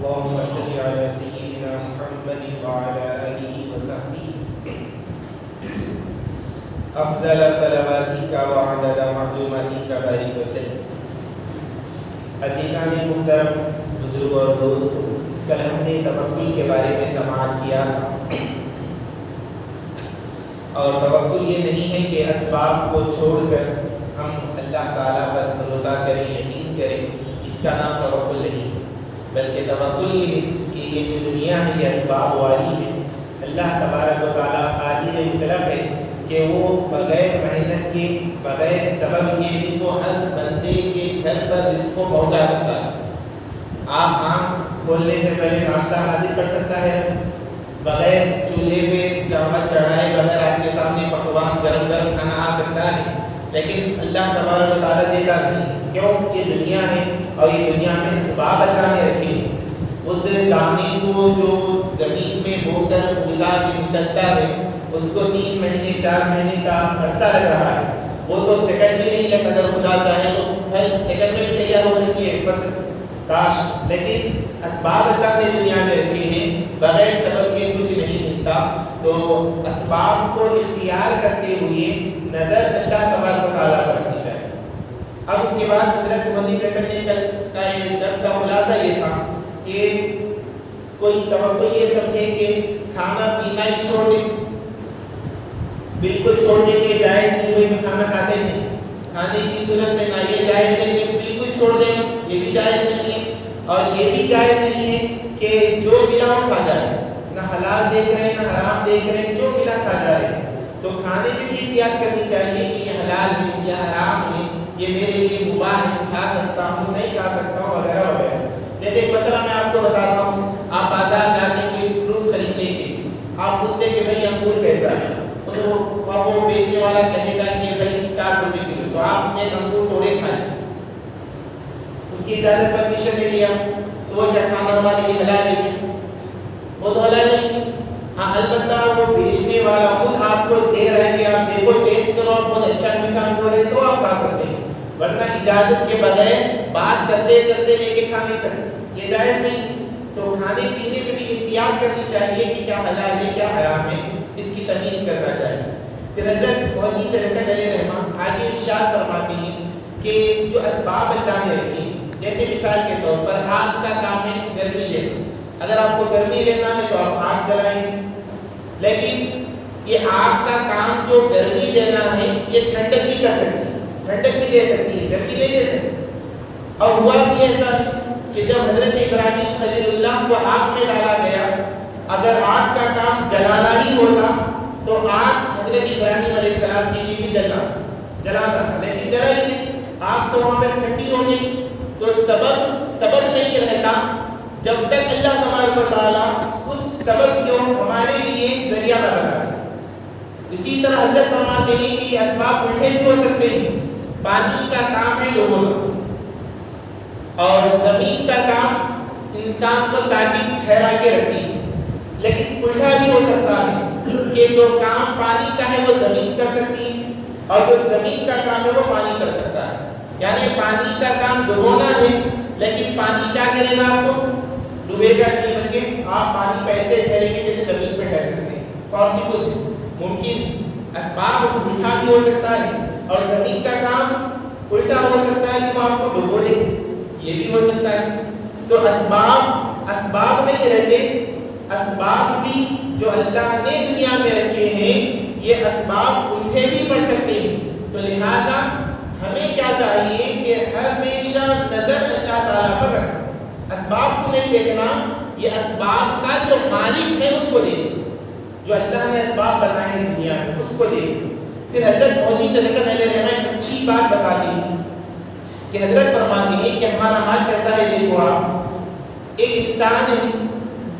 اللهم صل على سيدنا محمد وعلى آله وصحبه افضل صلواتك وعدد معلوماتك بارك وسلم. عزیزان محترم، بزرگ اور دوستو، کل ہم نے توکل کے بارے میں سماعت کیا تھا، اور توکل یہ نہیں ہے کہ اسباب کو چھوڑ کر ہم اللہ تعالیٰ پر بھروسہ کریں، یقین کریں، اس کا نام توکل نہیں، بلکہ توکل یہ ہے کہ یہ جو دنیا ہے یہ اسباب والی ہے. اللہ تبارک و تعالیٰ قادر مطلق ہے کہ وہ بغیر محنت کے، بغیر سبب کے بھی وہ ہر بندے کے گھر پر رزق کو پہنچا سکتا ہے. آپ آنکھ کھولنے سے پہلے ناشتہ حاضر کر سکتا ہے، بغیر چولہے پہ چاول چڑھائے بغیر آپ کے سامنے پکوان گرم گرم کھانا آ سکتا ہے. لیکن اللہ تبارک و تعالیٰ دیتا نہیں. کیوں؟ یہ دنیا ہے اور یہ دنیا میں اسباب اللہ نے رکھی ہے. اس دانے کو جو زمین میں بو کر اگا کے نکلتا ہے، اس کو 3 مہینے 4 مہینے کا عرصہ لگ رہا ہے. وہ تو سیکنڈ بھی نہیں لگتا، اگر خدا چاہے تو ہر سیکنڈ میں بھی تیار ہو سکتی ہے فصل کاش. لیکن اسباب اللہ نے دنیا میں رکھے ہیں، بغیر سبب کے کچھ نہیں ملتا. تو اسباب کو اختیار کرتے ہوئے نظر اللہ تبارک و تعالیٰ پر رکھنی چاہیے. اب اس کے بعد حضرت مدی کرنے کا درس کا خلاصہ یہ تھا کہ کوئی توقع یہ سمجھے کہ کھانا پینا ہی چھوڑ دے، بالکل چھوڑنے کے جائز نہیں ہوئی میں کھانا کھاتے ہیں، کھانے کی صورت میں نہ یہ جائز ہے کہ بالکل چھوڑ دینا، یہ بھی جائز نہیں ہے. اور یہ بھی جائز نہیں ہے کہ جو ملا وہ کھا جائے، نہ حلال دیکھ رہے ہیں نہ حرام دیکھ رہے ہیں، جو ملا کھا جا رہے ہیں. تو کھانے میں بھی احتیاط کرنی چاہیے کہ یہ حلال ہے یا حرام ہے، یہ میرے لیے مباح ہے، کھا سکتا ہوں نہیں کھا سکتا ہوں وغیرہ وغیرہ. جیسے ایک مسئلہ میں آپ کو بتاتا ہوں، آپ بازار جاتے ہیں کوئی فروٹس خریدنے کے لیے، آپ پوچھتے کہ بھائی انگور کیسا ہے، تو وہ بیچنے والا کہے گا کہ بھائی 60 روپے کلو، تو آپ نے انگور توڑے کھائے، اس کی اجازت پرمیشن لے لیا، تو وہ کیا کھانا ہمارے لیے حلال ہے؟ وہ تو حلال نہیں. ہاں البتہ وہ بیچنے والا خود آپ کو دے رہا ہے کہ آپ دیکھو ٹیسٹ کرو، بہت اچھا میٹھا انگور ہے، تو آپ کھا سکتے ہیں، ورنہ اجازت کے بغیر بات کرتے کرتے لے کے کھا نہیں سکتے، یہ جائز نہیں. تو کھانے پینے میں بھی احتیاط کرنی چاہیے کہ کیا حلال ہے کیا حرام ہے، اس کی تمیز کرنا چاہیے. پھر حضرت محدث رحمۃ علیہ آگے ارشاد فرماتے ہیں کہ جو اسباب اللہ نے رکھی، جیسے مثال کے طور پر آگ کا کام ہے گرمی لینا. اگر آپ کو گرمی لینا ہے تو آپ آگ جلائیں گے، لیکن یہ آگ کا کام جو گرمی دینا ہے یہ ٹھنڈک بھی کر سکتی ہے، ٹھنڈک بھی دے سکتی ہے، گرمی نہیں دے سکتی. اور ہوا بھی ایسا کہ جب حضرت ابراہیم خلیل اللہ کو آگ میں ڈالا گیا، اگر آگ کا کام جلانا ہی ہوتا تو آگ حضرت ابراہیم علیہ السلام کے لیے بھی جلانا تھا، لیکن جلا ہی نہیں. آگ تو وہاں پر ٹھنڈی ہو گئی. تو سبب نہیں رہتا جب تک اللہ تبارک و تعالیٰ اس سبب کو ہمارے لیے ذریعہ نہ بنائے. اسی طرح حضرت فرماتے ہیں کہ یہ اسباب الٹے بھی ہو سکتے ہیں. پانی کا کام ہے ڈبونا، اور زمین کا کام انسان کو ساکن ٹھہرا کے رکھتی ہے. لیکن الٹا بھی ہو سکتا ہے کہ جو کام پانی کا ہے وہ زمین کر سکتی ہے، اور جو زمین کا کام ہے وہ پانی کر سکتا ہے. یعنی پانی کا کام ڈبونا ہے، لیکن پانی کیا کرے گا؟ آپ کو ڈوبے گا نہیں، بلکہ آپ پانی پہ ایسے ٹھہریں گے جیسے زمین پہ ٹھہر سکتے ہیں. پاسبل ہے، ممکن. اسباب الٹا بھی ہو سکتا ہے، اور زمین کا کام الٹا ہو سکتا ہے کہ وہ آپ کو ڈبو دے، یہ بھی ہو سکتا ہے. تو اسباب نہیں رہتے. اسباب بھی جو اللہ نے دنیا میں رکھے ہیں یہ اسباب الٹے بھی پڑ سکتے ہیں. تو لہذا ہمیں کیا چاہیے کہ ہمیشہ نظر اللہ تعالیٰ پر رکھنا، اسباب کو نہیں دیکھنا. یہ اسباب کا جو مالک ہے اس کو دیکھنا، جو اللہ نے اسباب بنائے ہیں دنیا میں اس کو دیکھنا. پھر حضرت محدث رحمۃ اللہ علیہ ایک اچھی بات بتاتے ہیں کہ حضرت فرماتے ہیں کہ ہمارا حال کیسا ہے. دیکھو آپ، ایک انسان ہے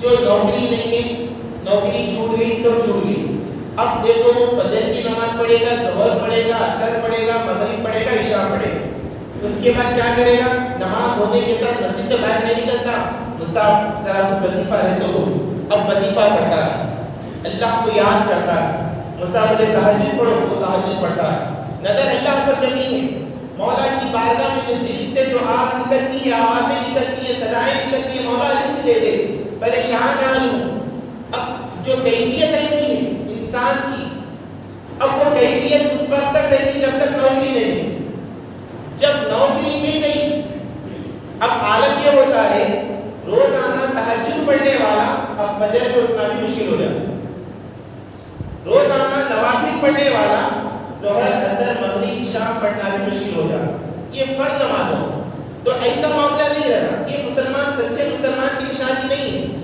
جو نوکری نہیں ہے، نوکری چھوٹ گئی، سب چھوٹ گئی. اب دیکھو وہ فجر کی نماز پڑھے گا، ظہر پڑھے گا، عصر پڑھے گا، مغرب پڑھے گا، عشاء پڑھے گا. اس کے بعد کیا کرے گا؟ نماز ہونے کے ساتھ مسجد سے باہر نہیں نکلتا. صاحب ذرا وظیفہ ہے تو اب وظیفہ کرتا ہے، اللہ کو یاد کرتا ہے. مسافر تہجد پڑھو تو تہجد پڑھتا ہے. نظر اللہ پر جمی ہے. مولا کی بارگاہ میں دل سے جو آواز نکلتی ہے، آوازیں نکلتی ہیں، صدائیں نکلتی ہیں، مولا جس رزق دے دے، پریشان نہ ہوں۔ اب جو کیفیت رہتی ہے انسان کی، اب وہ کیفیت اس وقت تک رہتی جب تک نوکری نہیں، جب نوکری مل گئی اب حالت یہ ہوتا ہے روزانہ تہجد پڑھنے والا اب فجر کو اٹھنا بھی مشکل ہو جاتا ہے، روزانہ نوافل پڑھنے والا ظہر عصر مغرب شام پڑھنا بھی مشکل ہو جاتا ہے، یہ فرض نماز ہو تو ایسا معاملہ نہیں رہا، یہ مسلمان سچے مسلمان کی نشانی نہیں ہے۔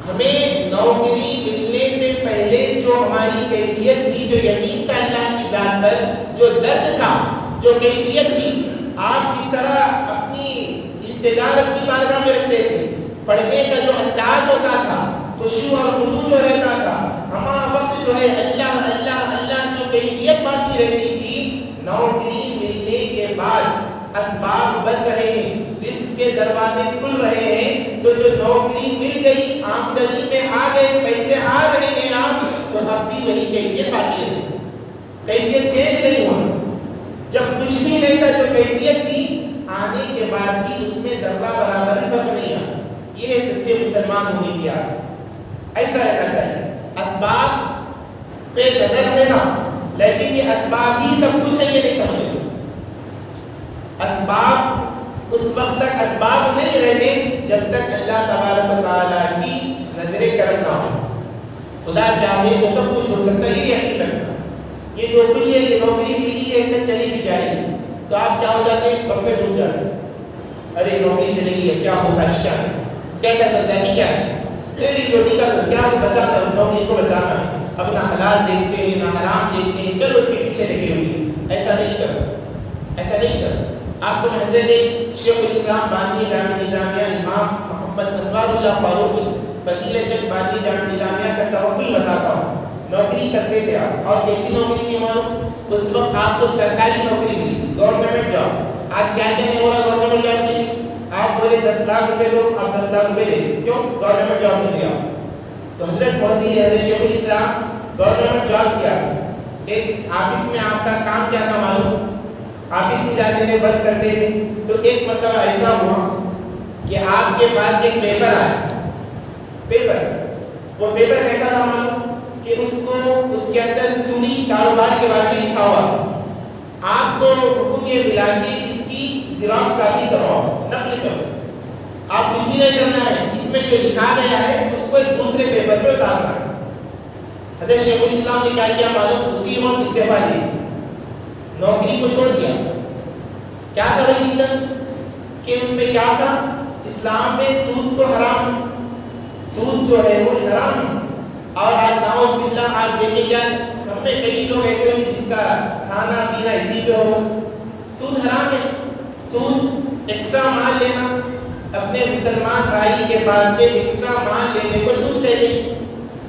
ہمیں نوکری ملنے سے پہلے جو ہماری کیفیت تھی، جو یقین تھا اللہ کی ذات پر، جو درد تھا، جو کیفیت تھی، آپ کس طرح اپنی التجا اپنی بارگاہ میں رکھتے تھے، پڑھنے کا جو انداز ہوتا تھا، خشوع اور خضوع جو رہتا تھا، ہمارا وقت جو ہے اللہ اللہ اللہ جو کیفیت باقی رہتی تھی، نوکری ملنے کے بعد اسباب بن رہے ہیں، رزق کے دروازے کھل رہے ہیں، تو جو نوکری مل گئی، آمدنی میں آ گئے، پیسے آ رہے ہیں آپ، تو اب بھی وہی کیفیت باقی ہے، کیفیت چینج نہیں ہوا۔ جب کچھ بھی نہیں تھا، جو کیفیت تھی، آنے کے بعد بھی اس میں ذرہ برابر فرق نہیں آیا۔ یہ ہے سچے مسلمان ہونے کی عادت، ایسا رہنا چاہیے۔ اسباب پہ نظر دینا، لیکن یہ اسباب ہی سب کچھ ہے یہ نہیں سمجھے۔ اسباب اس وقت تک اسباب نہیں رہتے جب تک اللہ تبارک و تعالیٰ کی نظر کرم نہ ہو۔ خدا چاہے تو سب کچھ ہو سکتا ہے، یہ حقیقت ہے۔ یہ جو کچھ ہے، یہ نوکری ملی ہے، کہ چلی بھی جائے گی، تو آپ کیا ہو جاتے ہیں، کب میں ڈوب جاتے ہیں، ارے نوکری چلے گئی ہے، کیا ہوتا نہیں، کیا ہے، کیا کر سکتا ہے، کیا ہے، میری چھوٹی کا کیا بچانا ہے، اس نوکری کو بچانا ہے، اپنا حلال دیکھتے ہیں نہ حرام دیکھتے ہیں، چلو اس کے پیچھے لگے ہوئے، ایسا نہیں کر، ایسا نہیں کر۔ آپ کو حضرت شیخ الاسلام بانی جامع نظامیہ امام محمد انوار اللہ فاروقی فضیلت جگ بانی جامع نظامیہ کا توقع بتاتا ہوں۔ نوکری کرتے تھے آپ، اور کیسی نوکری کی معلوم؟ اس وقت آپ کو سرکاری نوکری ملی، گورنمنٹ جاب۔ آج کیا کہنے ہو رہا گورنمنٹ جاب کے لیے؟ آپ بولے 10 لاکھ روپے دو، آپ 10 لاکھ روپے دے، کیوں؟ گورنمنٹ جاب مل گیا۔ تو حضرت مہدی حضرت شیخ الاسلام گورنمنٹ جاب کیا، ایک آفس میں آپ کا کام کیا تھا معلوم؟ آفس میں جاتے تھے، ورک کرتے تھے، تو ایک مرتبہ ایسا ہوا کہ آپ کے پاس ایک پیپر آیا، پیپر، وہ پیپر کیسا تھا معلوم؟ کہ اس کے اندر سودی کاروبار کے بارے میں لکھا ہوا، آپ کو حکم یہ ملا کہ اس کی زیراکس کاپی کرواؤ، نقل کرو، آپ کچھ بھی نہیں کرنا ہے، اس میں جو لکھا گیا ہے اس کو ایک دوسرے پیپر پہ اتارنا ہے۔ حضرت شیخ الاسلام نے کیا کیا معلوم؟ اسی وقت استعفیٰ دی، نوکری کو چھوڑ دیا۔ کیا تھا وہ ریزن؟ کہ اس میں کیا تھا؟ اسلام میں سود تو حرام ہے، سود جو ہے وہ حرام ہے، اور آج نعوذ باللہ آج دیکھیں کیا ہم میں کئی لوگ ایسے ہوئے جس کا کھانا پینا اسی پہ ہوگا۔ سود حرام ہے، سود ایکسٹرا مال لینا، اپنے مسلمان بھائی کے پاس سے ایکسٹرا مال لینے کو سود کہتے ہیں،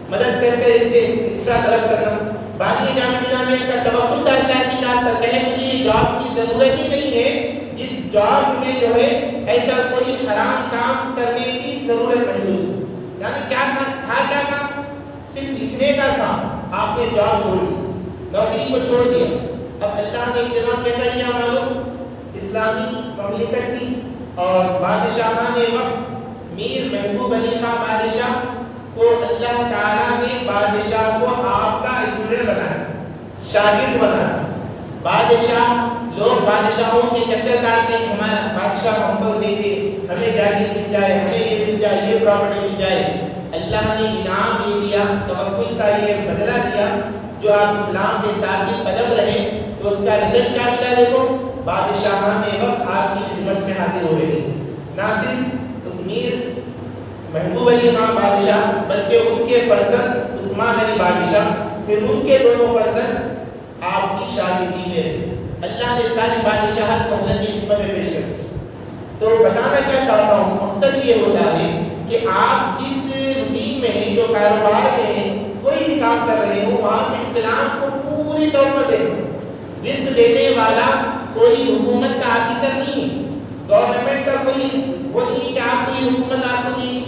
مدد کر کر اس سے ایکسٹرا طلب کرنا۔ بانی جامع نظامیہ کا توقع تھا اللہ کی ذات پر، کہے مجھے یہ جاب کی ضرورت ہی نہیں ہے جس جاب میں جو ہے ایسا کوئی حرام کام کرنے کی ضرورت محسوس ہو۔ یعنی کیا تھا صرف لکھنے کا تھا، آپ نے جاب چھوڑ دی، نوکری کو چھوڑ دیا۔ اب اللہ نے انتظام کیسا کیا معلوم؟ اسلامی مملکت تھی، اور بادشاہان وقت میر محبوب علی خان بادشاہ کو اللہ تعالیٰ نے بادشاہ کو آپ کا اسٹوڈنٹ بنایا، شاگرد بنایا۔ بادشاہ لوگ بادشاہوں کے چکر کاٹتے ہیں، ہمارا بادشاہ ہم کو دے دے، ہمیں جاگیر مل جائے، ہمیں یہ مل جائے، یہ پراپرٹی مل جائے۔ اللہ نے انعام یہ دیا، توکل کا یہ بدلہ دیا، جو آپ اسلام کے ساتھ قدم رہے تو اس کا رزلٹ کیا ملا؟ دیکھو بادشاہان وقت آپ کی خدمت میں حاضر ہو رہے ہیں، نہ صرف اس میر محبوب علی خان بادشاہ بلکہ ان کے فرزند عثمان علی بادشاہ، پھر ان کے دونوں فرزند آپ کی شاگردی میں رہے۔ اللہ نے ساری بادشاہت کو حضرت کی خدمت میں پیش کر۔ تو بتانا کیا چاہتا ہوں، مقصد یہ ہوتا ہے کہ آپ جس روٹین میں ہیں، جو کاروبار میں ہیں، کوئی بھی کام کر رہے ہو، وہاں پہ اسلام کو پوری طور پر دیکھو۔ رزق دینے والا کوئی حکومت کا آفیسر نہیں، گورنمنٹ کا کوئی وہ نہیں کہ آپ کو یہ حکومت آپ کو دی،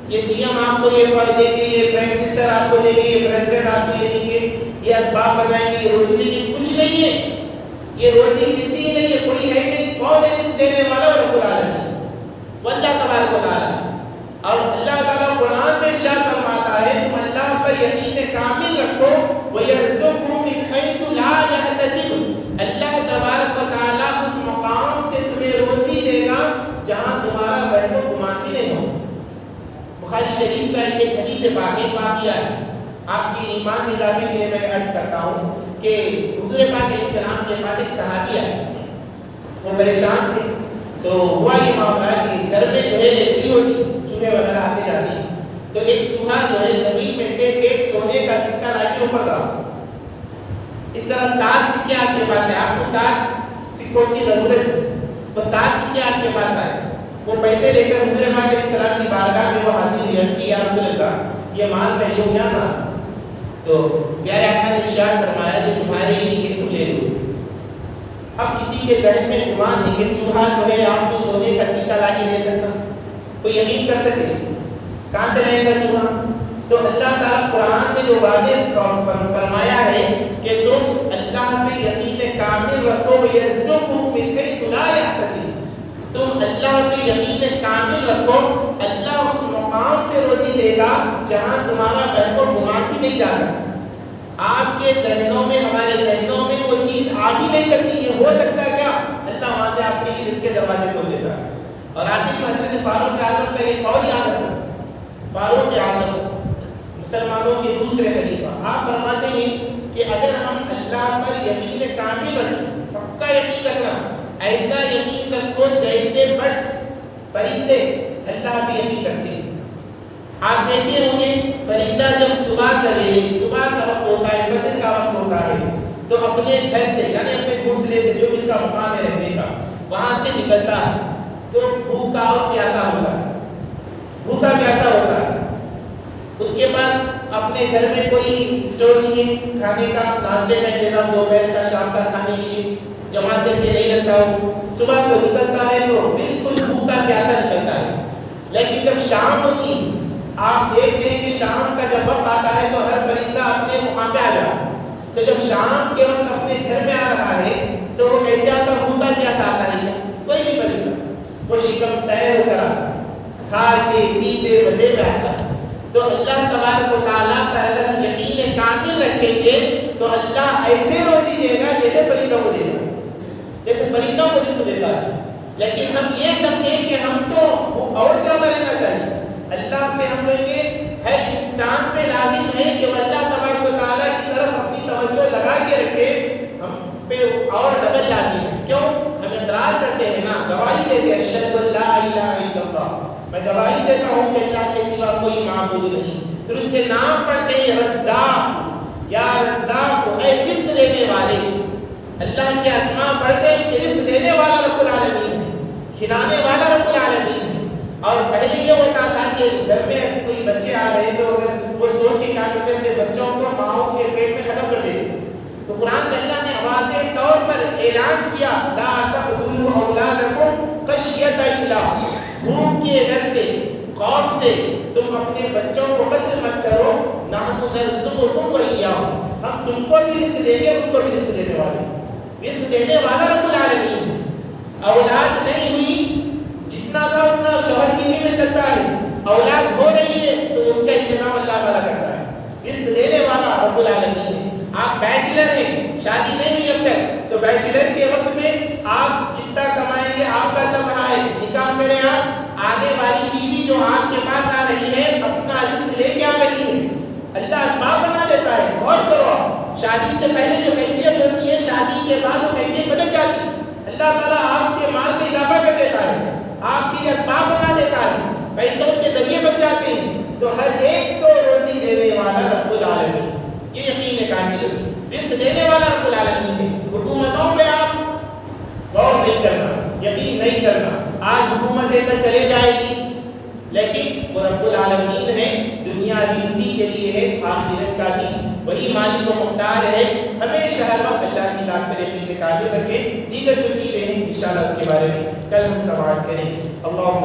یہ سی ایم آپ کو یہ فرض دے گے، یہ پرائم منسٹر آپ کو دے گے، یہ پریزیڈنٹ آپ کو یہ دیں گے، یہ اسباب بتائیں گے، یہ روزی دیں گے، کچھ نہیں ہے، یہ روزی ملتی ہی نہیں ہے، کوئی ہے نہیں، کون ہے رزق دینے والا؟ رب العالمین، وہ اللہ تبارک و تعالیٰ۔ اور اللہ ارشاد فرماتا ہے تم اللہ پر یقین کامل رکھو وَيَرْزُقْهُ مِنْ حَيْثُ لَا يَحْتَسِبُ، اللہ تبارک و تعالیٰ اس مقام سے تمہیں روزی دے گا جہاں تمہارا وہم و گمان بھی نہیں ہو۔ بخاری شریف کا ایک حدیث پاک واقعہ ہے، آپ کی ایمان میں اضافے کے لیے میں عرض کرتا ہوں کہ حضور پاک علیہ السلام کے پاس ایک صحابی آئے، وہ پریشان تھے، تو ہوا یہ معاملہ کہ گھر میں جو ہے چوہے وغیرہ آتے جاتے ہیں، تو ایک چوہا جو ہے زمین میں سے ایک سونے کا سکہ لا کے اوپر ڈالا۔ اس طرح 7 سکے آپ کے پاس ہے، آپ کو 7 سکوں کی ضرورت ہے، وہ 7 سکے آپ کے پاس آئے، وہ پیسے لے کر حضور پاک علیہ السلام کی بارگاہ میں وہ حاضر ہوئے، عرض کی یا رسول اللہ یہ مال میں لوں یا نہ؟ تو پیارے آقا نے ارشاد فرمایا یہ تمہارے ہی لیے تم لے لو۔ اب کسی کے ذہن میں گمان ہے کہ چوہا جو ہے آپ کو سونے کا سکہ لا کے دے سکتا، کوئی یقین کر سکے کہاں سے رہے گا چوہا؟ تو اللہ تعالیٰ قرآن میں جو واضح فرمایا ہے کہ تم اللہ پہ یقین کامل رکھو وَيَرْزُقْهُ مِنْ حَيْثُ لَا يَحْتَسِبُ، تم اللہ پہ یقین کامل رکھو، اللہ اس مقام سے روزی دے گا جہاں تمہارا وہم و گمان بھی نہیں جا سکتا۔ آپ کے ذہنوں میں ہمارے ذہنوں میں وہ چیز آ بھی نہیں سکتی، یہ ہو سکتا ہے کیا؟ اللہ وہاں سے آپ کے لیے رزق کے دروازے کھول دیتا ہے۔ اور آخر میں حضرت فاروق اعظم کا ایک اور یاد رکھو، فاروق اعظم مسلمانوں کے دوسرے خلیفہ، آپ فرماتے ہیں کہ اگر ہم اللہ پر یقین کامل رکھیں، پکا یقین رکھنا، ایسا یقین رکھو جیسے برڈز پرندے اللہ پہ یقین رکھتے ہیں۔ آپ دیکھیں ہوں گے پرندہ جب صبح سویرے، صبح کا وقت ہوتا ہے، فجر کا وقت ہوتا ہے، تو اپنے گھر سے یعنی اپنے گھونسلے سے جو اس کا مقام ہے رہنے کا وہاں سے نکلتا ہے، تو بھوکا اور پیاسا ہوتا ہے، بھوکا پیاسا ہوتا ہے، اس کے پاس اپنے گھر میں کوئی اسٹور نہیں ہے کھانے کا، ناشتے کا انتظام دوپہر کا شام کا کھانے کے لیے جمع کر کے نہیں رکھتا ہو، صبح کو نکلتا ہے تو بالکل بھوکا پیاسا نکلتا ہے۔ لیکن جب شام ہوتی آپ دیکھتے ہیں کہ شام کا جب وقت آتا ہے تو ہر پرندہ اپنے مقام پہ آ جاتا، تو جب شام کے وقت اپنے گھر میں آ رہا ہے تو وہ کیسے آتا؟ بھوکا پیاسا آتا نہیں ہے، کوئی بھی پرندہ وہ شکم سیر ہو کر آتا ہے، کھا کے پیتے مزے میں آتا ہے۔ تو اللہ تبارک و تعالیٰ پر اگر ہم یقین کامل رکھیں گے تو اللہ ایسے روزی دے گا جیسے پرندوں کو دے گا، جیسے پرندوں کو رزق دیتا ہے۔ لیکن ہم یہ سمجھیں کہ ہم تو اور زیادہ رہنا چاہیے، اللہ پہ ہم لوگ کے ہر انسان پہ لازم ہے کہ وہ اللہ تبارک و تعالیٰ کی طرف اپنی توجہ لگا کے رکھے، ہم پہ اور ڈبل لازم ہے۔ کیوں؟ ہم اقرار کرتے ہیں نا، گواہی دیتے ہیں اشہد ان لا الہ الا اللہ، میں گواہی دیتا ہوں کہ اللہ کے سوا کوئی معبود نہیں، پھر اس کے نام پڑھتے ہیں رزاق، یا رزاق اے رزق دینے والے، اللہ کے اسماء پڑھتے ہیں کہ رزق دینے والا رب العالمین ہے، کھلانے والا رب العالمین ہے۔ اور پہلے یہ ہوتا تھا کہ گھر میں کوئی بچے آ رہے تو اگر وہ سوچ کے کیا کرتے تھے بچوں کو ماؤں کے پیٹ میں ختم کر دیتے، تو قرآن میں اللہ نے واضح طور پر اعلان کیا لا تقتلوا اولادکم خشیۃ املاق، بھوک کے ڈر سے، خوف سے تم اپنے بچوں کو قتل مت کرو، نحن نرزقکم وإیاہم، ہم تم کو بھی رزق دیں گے ان کو بھی رزق دینے والے، رزق دینے والا رب العالمین ہے۔ اولاد نہیں ہوئی جتنا تھا اتنا شوہر بیوی میں چلتا ہے، اولاد ہو رہی ہے تو اس کا انتظام اللہ تعالیٰ کرتا ہے، رزق دینے والا رب العالمین ہے۔ آپ بیچلر ہیں، شادی نہیں ہوئی اب تک، تو بیچلر کے وقت میں آپ جتنا کمائیں گے آپ کا چل رہا ہے، نکاح کریں آپ، آنے والی بیوی جو آپ کے پاس آ رہی ہے اپنا رزق لے کے آ رہی ہے، اللہ اسباب بنا دیتا ہے۔ اور کرو شادی سے پہلے جو کیفیت ہوتی ہے شادی کے بعد وہ کیفیت بدل جاتی ہے، اللہ تعالیٰ آپ کے مال میں اضافہ کر دیتا ہے، آپ کے اسباب بنا دیتا ہے، پیسوں کے ذریعے بن جاتے ہیں۔ تو ہر ایک کو روزی دینے والا رب العالمین ہے، یہ یقین کامل ہے، رزق دینے والا رب العالمین ہے۔ حکومتوں پہ آپ غور نہیں کرنا، یقین نہیں کرنا، آج حکومت لے کر چلے جائے گی لیکن وہ رب العالمین ہے، دنیا بھی اسی کے لیے ہے، آخرت کا بھی وہی مالک و مختار ہے۔ ہمیشہ ہر وقت اللہ کی ذات پر یقین کامل رکھیں۔ دیگر جو چیزیں ہیں انشاءاللہ اس کے بارے میں کل ہم سماعت کریں۔ اللہم